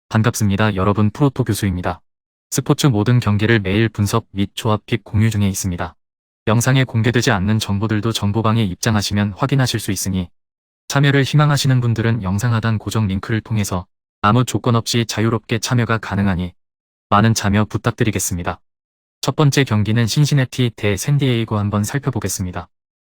반갑습니다. 여러분, 프로토 교수입니다. 스포츠 모든 경기를 매일 분석 및 조합 픽 공유 중에 있습니다. 영상에 공개되지 않는 정보들도 정보방에 입장하시면 확인하실 수 있으니 참여를 희망하시는 분들은 영상 하단 고정 링크를 통해서 아무 조건 없이 자유롭게 참여가 가능하니 많은 참여 부탁드리겠습니다. 첫 번째 경기는 신시내티 대 샌디에이고 한번 살펴보겠습니다.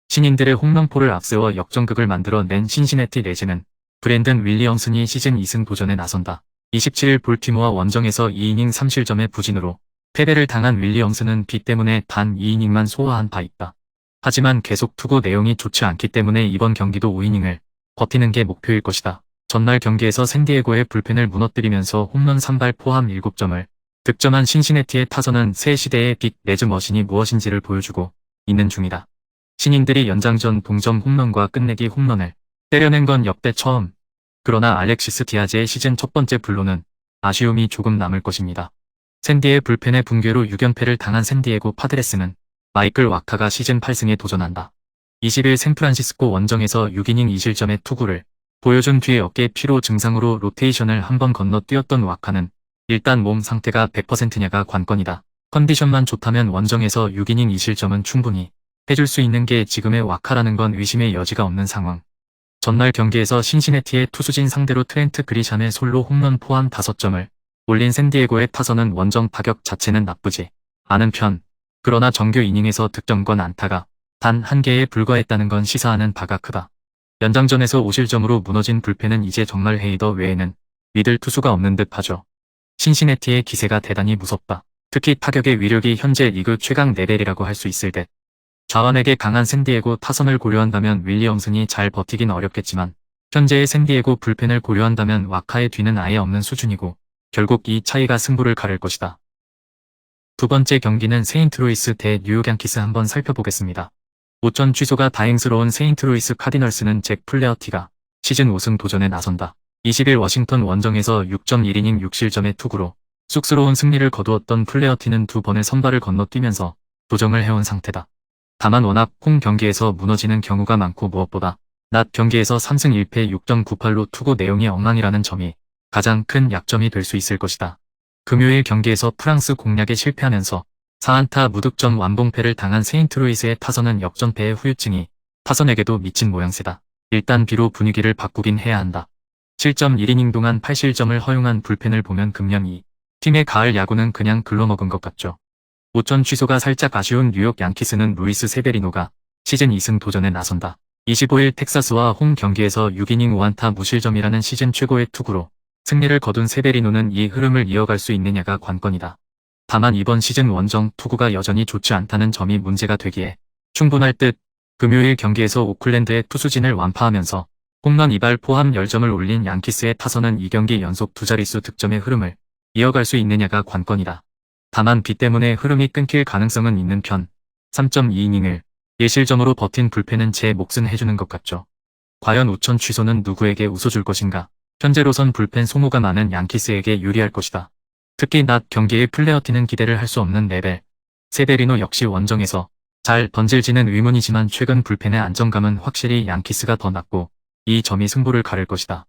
신인들의 홈런포를 앞세워 역전극을 만들어낸 신시내티 레즈는 브랜든 윌리엄슨이 시즌 2승 도전에 나선다. 27일 볼티모어 원정에서 2이닝 3실점의 부진으로 패배를 당한 윌리엄슨은 비 때문에 단 2이닝만 소화한 바 있다. 하지만 계속 투구 내용이 좋지 않기 때문에 이번 경기도 5이닝을 버티는 게 목표일 것이다. 전날 경기에서 샌디에고의 불펜을 무너뜨리면서 홈런 3발 포함 7점을 득점한 신시내티의 타선은 새 시대의 빅 레즈 머신이 무엇인지를 보여주고 있는 중이다. 신인들이 연장전 동점 홈런과 끝내기 홈런을 때려낸 건 역대 처음. 그러나 알렉시스 디아즈의 시즌 첫 번째 불로는 아쉬움이 조금 남을 것입니다. 샌디의 불펜의 붕괴로 6연패를 당한 샌디에고 파드레스는 마이클 와카가 시즌 8승에 도전한다. 20일 샌프란시스코 원정에서 6이닝 2실점의 투구를 보여준 뒤에 어깨 피로 증상으로 로테이션을 한번 건너뛰었던 와카는 일단 몸 상태가 100%냐가 관건이다. 컨디션만 좋다면 원정에서 6이닝 2실점은 충분히 해줄 수 있는 게 지금의 와카라는 건 의심의 여지가 없는 상황. 전날 경기에서 신시내티의 투수진 상대로 트렌트 그리샴의 솔로 홈런 포함 5점을 올린 샌디에고의 타선은 원정 타격 자체는 나쁘지 않은 편. 그러나 정규 이닝에서 득점권 안타가 단 1개에 불과했다는 건 시사하는 바가 크다. 연장전에서 5실점으로 무너진 불펜은 이제 정말 헤이더 외에는 믿을 투수가 없는 듯 하죠. 신시내티의 기세가 대단히 무섭다. 특히 타격의 위력이 현재 리그 최강 레벨이라고 할 수 있을 듯. 좌완에게 강한 샌디에고 타선을 고려한다면 윌리엄슨이 잘 버티긴 어렵겠지만 현재의 샌디에고 불펜을 고려한다면 와카의 뒤는 아예 없는 수준이고 결국 이 차이가 승부를 가를 것이다. 두 번째 경기는 세인트루이스 대 뉴욕 양키스 한번 살펴보겠습니다. 5전 취소가 다행스러운 세인트루이스 카디널스는 잭 플레어티가 시즌 5승 도전에 나선다. 20일 워싱턴 원정에서 6.1이닝 6실점의 투구로 쑥스러운 승리를 거두었던 플레어티는 두 번의 선발을 건너뛰면서 도정을 해온 상태다. 다만 워낙 홈 경기에서 무너지는 경우가 많고 무엇보다 낮 경기에서 3승 1패 6.98로 투구 내용이 엉망이라는 점이 가장 큰 약점이 될 수 있을 것이다. 금요일 경기에서 프랑스 공략에 실패하면서 4안타 무득점 완봉패를 당한 세인트루이스의 타선은 역전패의 후유증이 타선에게도 미친 모양새다. 일단 비로 분위기를 바꾸긴 해야 한다. 7.1이닝 동안 8실점을 허용한 불펜을 보면 금년 이 팀의 가을 야구는 그냥 글러먹은 것 같죠. 5전 취소가 살짝 아쉬운 뉴욕 양키스는 루이스 세베리노가 시즌 2승 도전에 나선다. 25일 텍사스와 홈 경기에서 6이닝 5안타 무실점이라는 시즌 최고의 투구로 승리를 거둔 세베리노는 이 흐름을 이어갈 수 있느냐가 관건이다. 다만 이번 시즌 원정 투구가 여전히 좋지 않다는 점이 문제가 되기에 충분할 듯. 금요일 경기에서 오클랜드의 투수진을 완파하면서 홈런 2발 포함 10점을 올린 양키스의 타선은 2경기 연속 두 자릿수 득점의 흐름을 이어갈 수 있느냐가 관건이다. 다만 비 때문에 흐름이 끊길 가능성은 있는 편. 3.2이닝을 1실점으로 버틴 불펜은 제 몫은 해주는 것 같죠. 과연 5천 취소는 누구에게 웃어줄 것인가? 현재로선 불펜 소모가 많은 양키스에게 유리할 것이다. 특히 낮 경기의 플레어티는 기대를 할 수 없는 레벨. 세베리노 역시 원정에서 잘 던질지는 의문이지만 최근 불펜의 안정감은 확실히 양키스가 더 낮고 이 점이 승부를 가를 것이다.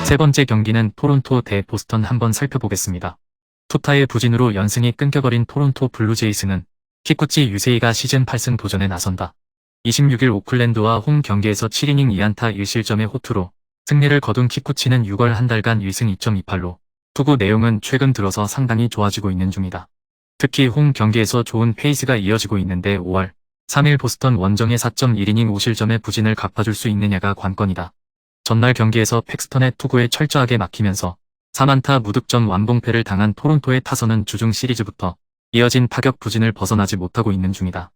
세 번째 경기는 토론토 대 보스턴 한번 살펴보겠습니다. 투타의 부진으로 연승이 끊겨버린 토론토 블루제이스는 키쿠치 유세이가 시즌 8승 도전에 나선다. 26일 오클랜드와 홈 경기에서 7이닝 2안타 1실점의 호투로 승리를 거둔 키쿠치는 6월 한 달간 1승 2.28로 투구 내용은 최근 들어서 상당히 좋아지고 있는 중이다. 특히 홈 경기에서 좋은 페이스가 이어지고 있는데 5월 3일 보스턴 원정의 4.1이닝 5실점의 부진을 갚아줄 수 있느냐가 관건이다. 전날 경기에서 팩스턴의 투구에 철저하게 막히면서 3안타 무득점 완봉패를 당한 토론토의 타선은 주중 시리즈부터 이어진 타격 부진을 벗어나지 못하고 있는 중이다.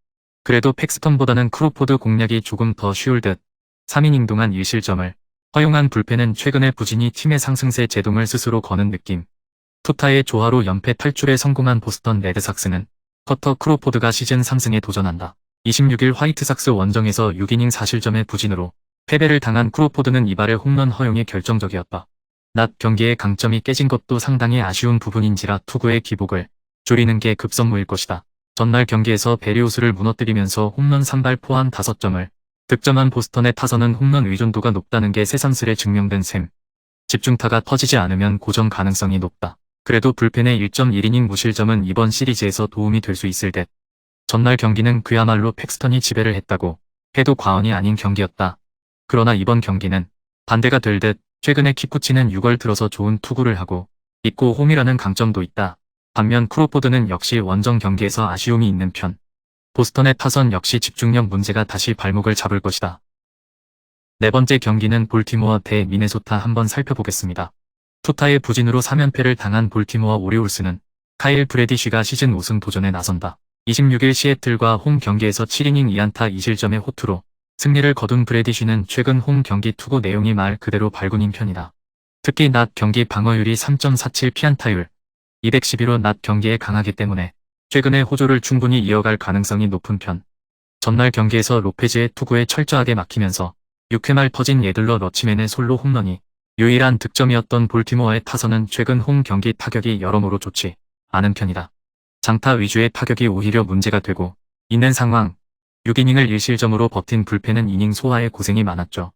그래도 팩스턴보다는 크로포드 공략이 조금 더 쉬울 듯 3이닝 동안 1실점을 허용한 불펜은 최근의 부진이 팀의 상승세 제동을 스스로 거는 느낌. 투타의 조화로 연패 탈출에 성공한 보스턴 레드삭스는 커터 크로포드가 시즌 3승에 도전한다. 26일 화이트삭스 원정에서 6이닝 4실점의 부진으로 패배를 당한 크로포드는 이발의 홈런 허용이 결정적이었다. 낮 경기의 강점이 깨진 것도 상당히 아쉬운 부분인지라 투구의 기복을 줄이는 게 급선무일 것이다. 전날 경기에서 베리오스를 무너뜨리면서 홈런 3발 포함 5점을 득점한 보스턴의 타선은 홈런 의존도가 높다는 게 새삼스레 증명된 셈. 집중타가 터지지 않으면 고정 가능성이 높다. 그래도 불펜의 1.1이닝 무실점은 이번 시리즈에서 도움이 될 수 있을 듯. 전날 경기는 그야말로 팩스턴이 지배를 했다고 해도 과언이 아닌 경기였다. 그러나 이번 경기는 반대가 될 듯. 최근에 키쿠치는 6월 들어서 좋은 투구를 하고 있고 홈이라는 강점도 있다. 반면 크로포드는 역시 원정 경기에서 아쉬움이 있는 편. 보스턴의 타선 역시 집중력 문제가 다시 발목을 잡을 것이다. 네 번째 경기는 볼티모어 대 미네소타 한번 살펴보겠습니다. 투타의 부진으로 3연패를 당한 볼티모어 오리올스는 카일 브래디쉬가 시즌 우승 도전에 나선다. 26일 시애틀과 홈 경기에서 7이닝 2안타 2실점의 호투로 승리를 거둔 브래디쉬는 최근 홈 경기 투구 내용이 말 그대로 발군인 편이다. 특히 낮 경기 방어율이 3.47 피안타율 211호 낮 경기에 강하기 때문에 최근에 호조를 충분히 이어갈 가능성이 높은 편. 전날 경기에서 로페즈의 투구에 철저하게 막히면서 6회 말 터진 예들러 러치맨의 솔로 홈런이 유일한 득점이었던 볼티모어의 타선은 최근 홈 경기 타격이 여러모로 좋지 않은 편이다. 장타 위주의 타격이 오히려 문제가 되고 있는 상황. 6이닝을 1실점으로 버틴 불펜은 이닝 소화에 고생이 많았죠.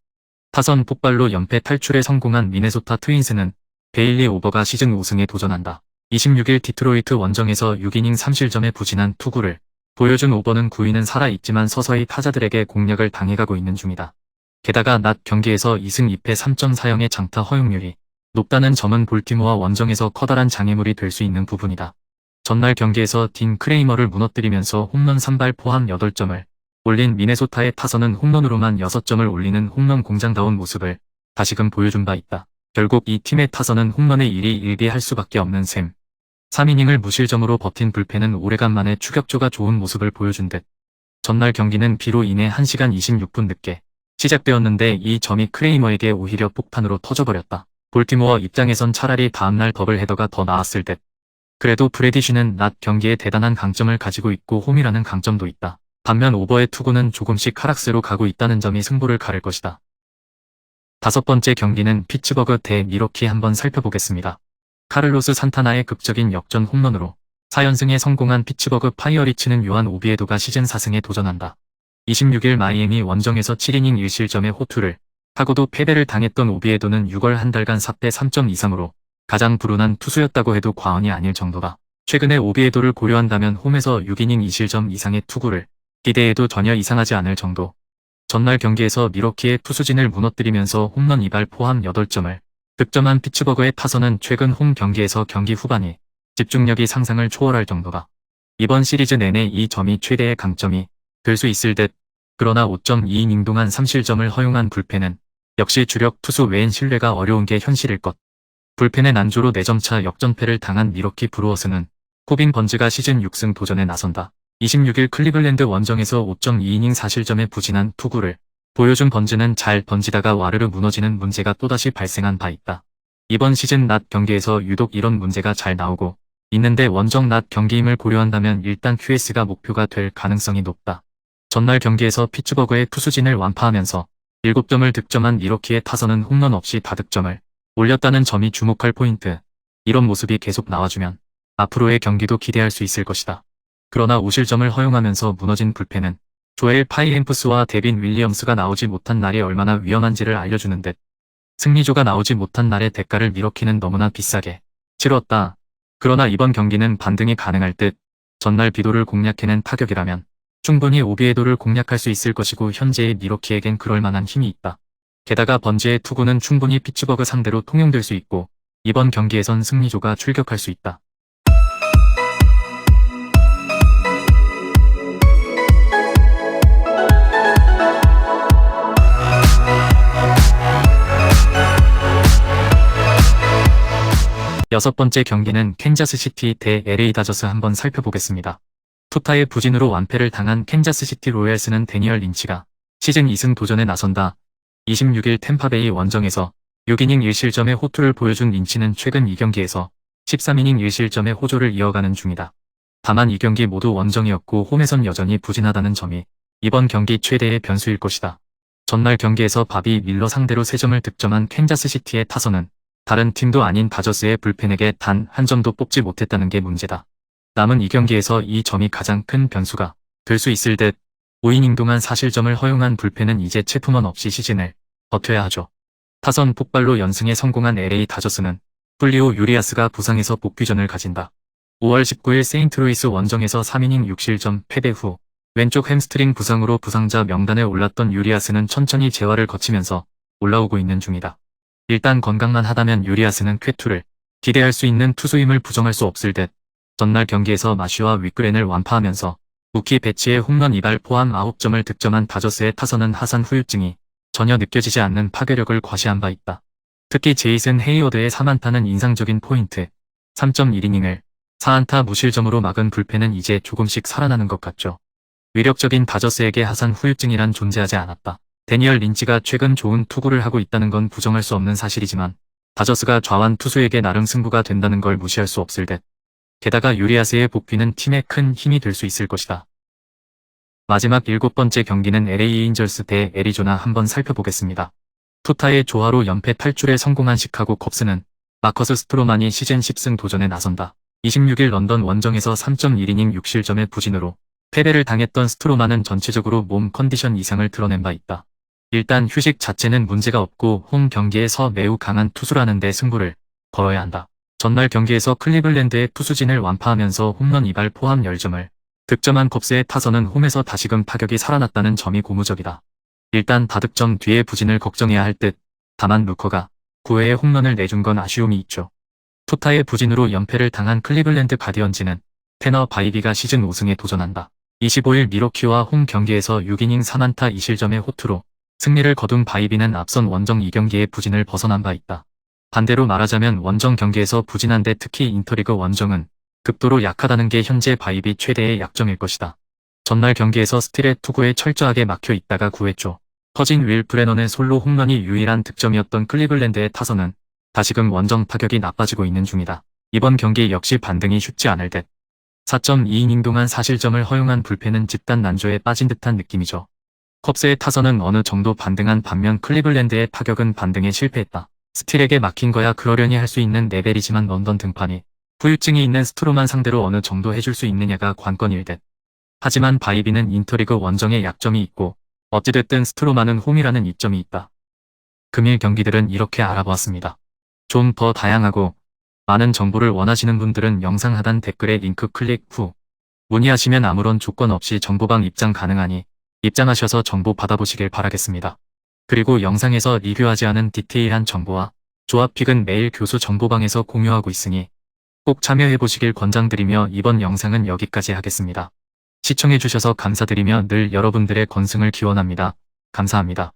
타선 폭발로 연패 탈출에 성공한 미네소타 트윈스는 베일리 오버가 시즌 우승에 도전한다. 26일 디트로이트 원정에서 6이닝 3실점에 부진한 투구를 보여준 오버는 9위는 살아있지만 서서히 타자들에게 공략을 당해가고 있는 중이다. 게다가 낮 경기에서 2승 2패 3.40의 장타 허용률이 높다는 점은 볼티모어 원정에서 커다란 장애물이 될 수 있는 부분이다. 전날 경기에서 딘 크레이머를 무너뜨리면서 홈런 3발 포함 8점을 올린 미네소타의 타선은 홈런으로만 6점을 올리는 홈런 공장다운 모습을 다시금 보여준 바 있다. 결국 이 팀의 타선은 홈런의 일이 일비할 수밖에 없는 셈. 3이닝을 무실점으로 버틴 불펜은 오래간만에 추격조가 좋은 모습을 보여준 듯. 전날 경기는 비로 인해 1시간 26분 늦게 시작되었는데 이 점이 크레이머에게 오히려 폭탄으로 터져버렸다. 볼티모어 입장에선 차라리 다음날 더블 헤더가 더 나았을 듯. 그래도 브래디쉬는 낮 경기에 대단한 강점을 가지고 있고 홈이라는 강점도 있다. 반면 오버의 투구는 조금씩 하락세로 가고 있다는 점이 승부를 가를 것이다. 다섯 번째 경기는 피츠버그 대 미러키 한번 살펴보겠습니다. 카를로스 산타나의 극적인 역전 홈런으로 4연승에 성공한 피츠버그 파이어리츠는 요한 오비에도가 시즌 4승에 도전한다. 26일 마이애미 원정에서 7이닝 1실점의 호투를 하고도 패배를 당했던 오비에도는 6월 한 달간 4패 3.23으로 가장 불운한 투수였다고 해도 과언이 아닐 정도다. 최근에 오비에도를 고려한다면 홈에서 6이닝 2실점 이상의 투구를 기대해도 전혀 이상하지 않을 정도. 전날 경기에서 미러키의 투수진을 무너뜨리면서 홈런 2발 포함 8점을 득점한 피츠버그의 타선은 최근 홈 경기에서 경기 후반이 집중력이 상상을 초월할 정도다. 이번 시리즈 내내 이 점이 최대의 강점이 될 수 있을 듯. 그러나 5.2이닝 동안 3실점을 허용한 불펜은 역시 주력 투수 외엔 신뢰가 어려운 게 현실일 것. 불펜의 난조로 4점차 역전패를 당한 미러키 브루어스는 코빈 번즈가 시즌 6승 도전에 나선다. 26일 클리블랜드 원정에서 5.2이닝 4실점에 부진한 투구를 보여준 번즈는 잘 던지다가 와르르 무너지는 문제가 또다시 발생한 바 있다. 이번 시즌 낮 경기에서 유독 이런 문제가 잘 나오고 있는데 원정 낮 경기임을 고려한다면 일단 QS가 목표가 될 가능성이 높다. 전날 경기에서 피츠버그의 투수진을 완파하면서 7점을 득점한 미러키의 타선은 홈런 없이 다득점을 올렸다는 점이 주목할 포인트. 이런 모습이 계속 나와주면 앞으로의 경기도 기대할 수 있을 것이다. 그러나 5실점을 허용하면서 무너진 불펜은 조엘 파이햄프스와 데빈 윌리엄스가 나오지 못한 날이 얼마나 위험한지를 알려주는 듯. 승리조가 나오지 못한 날의 대가를 미러키는 너무나 비싸게 치렀다. 그러나 이번 경기는 반등이 가능할 듯. 전날 비도를 공략해낸 타격이라면 충분히 오비에도를 공략할 수 있을 것이고 현재의 미러키에겐 그럴 만한 힘이 있다. 게다가 번지의 투구는 충분히 피츠버그 상대로 통용될 수 있고 이번 경기에선 승리조가 출격할 수 있다. 여섯 번째 경기는 캔자스시티 대 LA 다저스 한번 살펴보겠습니다. 투타의 부진으로 완패를 당한 캔자스시티 로얄스는 데니얼 린치가 시즌 2승 도전에 나선다. 26일 템파베이 원정에서 6이닝 1실점의 호투를 보여준 린치는 최근 2경기에서 13이닝 1실점의 호조를 이어가는 중이다. 다만 2경기 모두 원정이었고 홈에선 여전히 부진하다는 점이 이번 경기 최대의 변수일 것이다. 전날 경기에서 바비 밀러 상대로 3점을 득점한 캔자스시티의 타선은 다른 팀도 아닌 다저스의 불펜에게 단 한 점도 뽑지 못했다는 게 문제다. 남은 이 경기에서 이 점이 가장 큰 변수가 될 수 있을 듯 5이닝 동안 4실점을 허용한 불펜은 이제 체프먼 없이 시즌을 버텨야 하죠. 타선 폭발로 연승에 성공한 LA 다저스는 훌리오 유리아스가 부상에서 복귀전을 가진다. 5월 19일 세인트루이스 원정에서 3이닝 6실점 패배 후 왼쪽 햄스트링 부상으로 부상자 명단에 올랐던 유리아스는 천천히 재활을 거치면서 올라오고 있는 중이다. 일단 건강만 하다면 유리아스는 쾌투를 기대할 수 있는 투수임을 부정할 수 없을 듯 전날 경기에서 마쉬와 위크렌을 완파하면서 무키 배치의 홈런 2발 포함 9점을 득점한 다저스의 타선은 하산 후유증이 전혀 느껴지지 않는 파괴력을 과시한 바 있다. 특히 제이슨 헤이워드의 3안타는 인상적인 포인트. 3.1이닝을 4안타 무실점으로 막은 불펜은 이제 조금씩 살아나는 것 같죠. 위력적인 다저스에게 하산 후유증이란 존재하지 않았다. 데니얼 린치가 최근 좋은 투구를 하고 있다는 건 부정할 수 없는 사실이지만 다저스가 좌완 투수에게 나름 승부가 된다는 걸 무시할 수 없을 듯. 게다가 유리아스의 복귀는 팀에 큰 힘이 될 수 있을 것이다. 마지막 7번째 경기는 LA 에인절스 대 애리조나 한번 살펴보겠습니다. 투타의 조화로 연패 탈출에 성공한 시카고 컵스는 마커스 스트로만이 시즌 10승 도전에 나선다. 26일 런던 원정에서 3.1이닝 6실점의 부진으로 패배를 당했던 스트로만은 전체적으로 몸 컨디션 이상을 드러낸 바 있다. 일단 휴식 자체는 문제가 없고 홈 경기에서 매우 강한 투수라는 데 승부를 걸어야 한다. 전날 경기에서 클리블랜드의 투수진을 완파하면서 홈런 2발 포함 10점을 득점한 컵스의 타선은 홈에서 다시금 타격이 살아났다는 점이 고무적이다. 일단 다득점 뒤의 부진을 걱정해야 할 듯. 다만 루커가 9회에 홈런을 내준 건 아쉬움이 있죠. 투타의 부진으로 연패를 당한 클리블랜드 가디언즈는 테너 바이비가 시즌 5승에 도전한다. 25일 미러키와 홈 경기에서 6이닝 3안타 2실점의 호투로 승리를 거둔 바이비는 앞선 원정 2경기의 부진을 벗어난 바 있다. 반대로 말하자면 원정 경기에서 부진한데 특히 인터리그 원정은 극도로 약하다는 게 현재 바이비 최대의 약점일 것이다. 전날 경기에서 스틸의 투구에 철저하게 막혀 있다가 9회 초 터진 윌 브레넌의 솔로 홈런이 유일한 득점이었던 클리블랜드의 타선은 다시금 원정 타격이 나빠지고 있는 중이다. 이번 경기 역시 반등이 쉽지 않을 듯. 4.2이닝 동안 4실점을 허용한 불펜은 집단 난조에 빠진 듯한 느낌이죠. 컵스의 타선은 어느 정도 반등한 반면 클리블랜드의 타격은 반등에 실패했다. 스틸에게 막힌 거야 그러려니 할 수 있는 레벨이지만 런던 등판이 후유증이 있는 스트로만 상대로 어느 정도 해줄 수 있느냐가 관건일 듯. 하지만 바이비는 인터리그 원정에 약점이 있고 어찌됐든 스트로만은 홈이라는 이점이 있다. 금일 경기들은 이렇게 알아보았습니다. 좀 더 다양하고 많은 정보를 원하시는 분들은 영상 하단 댓글에 링크 클릭 후 문의하시면 아무런 조건 없이 정보방 입장 가능하니 입장하셔서 정보 받아보시길 바라겠습니다. 그리고 영상에서 리뷰하지 않은 디테일한 정보와 조합픽은 매일 교수 정보방에서 공유하고 있으니 꼭 참여해보시길 권장드리며 이번 영상은 여기까지 하겠습니다. 시청해주셔서 감사드리며 늘 여러분들의 건승을 기원합니다. 감사합니다.